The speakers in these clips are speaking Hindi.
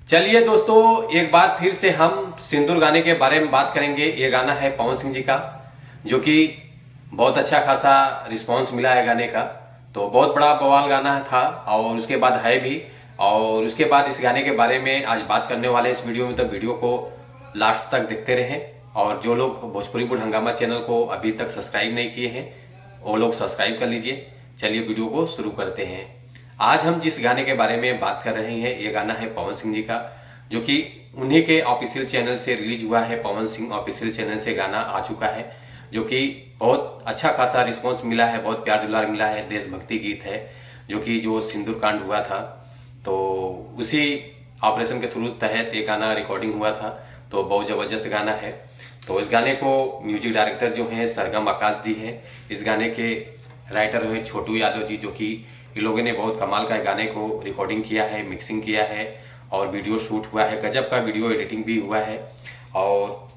चलिए दोस्तों, एक बार फिर से हम सिंदूर गाने के बारे में बात करेंगे। ये गाना है पवन सिंह जी का, जो कि बहुत अच्छा खासा रिस्पांस मिला है गाने का। तो बहुत बड़ा बवाल गाना था और उसके बाद है भी। और उसके बाद इस गाने के बारे में आज बात करने वाले इस वीडियो में, तो वीडियो को लास्ट तक देखते रहें। और जो लोग भोजपुरी बुढ़ हंगामा चैनल को अभी तक सब्सक्राइब नहीं किए हैं वो लोग सब्सक्राइब कर लीजिए। चलिए वीडियो को शुरू करते हैं। आज हम जिस गाने के बारे में बात कर रहे हैं, ये गाना है पवन सिंह जी का, जो कि उन्हीं के ऑफिशियल चैनल से रिलीज हुआ है। पवन सिंह ऑफिशियल चैनल से गाना आ चुका है, जो कि बहुत अच्छा खासा रिस्पांस मिला है, बहुत प्यार दुलार मिला है। देशभक्ति गीत है, जो सिंदूर कांड हुआ था, तो उसी ऑपरेशन के थ्रू तहत ये गाना रिकॉर्डिंग हुआ था। तो बहुत ज़बरदस्त गाना है। तो इस गाने को म्यूजिक डायरेक्टर जो हैं सरगम आकाश जी हैं। इस गाने के राइटर हुए छोटू यादव जी, जो कि इन लोगों ने बहुत कमाल का गाने को रिकॉर्डिंग किया है, मिक्सिंग किया है और वीडियो शूट हुआ है। गजब का वीडियो एडिटिंग भी हुआ है। और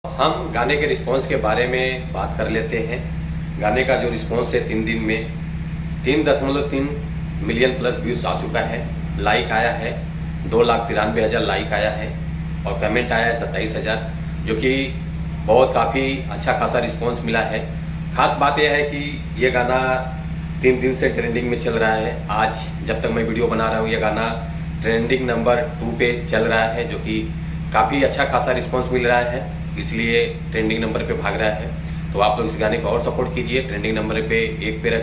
हम गाने के रिस्पांस के बारे में बात कर लेते हैं। गाने का जो रिस्पांस है 3 दिन में 3.3 मिलियन प्लस व्यूज आ चुका है। लाइक आया है 2,93,000 लाइक आया है और कमेंट आया है 27,000, जो कि बहुत काफ़ी अच्छा खासा रिस्पांस मिला है। खास बात यह है कि ये गाना 3 दिन से ट्रेंडिंग में चल रहा है। आज जब तक मैं वीडियो बना रहा हूँ, ये गाना ट्रेंडिंग नंबर 2 पे चल रहा है, जो कि काफ़ी अच्छा खासा रिस्पांस मिल रहा है, इसलिए ट्रेंडिंग नंबर पे भाग रहा है। तो आप लोग इस गाने को और सपोर्ट कीजिए, ट्रेंडिंग नंबर पे 1 पे रखिए।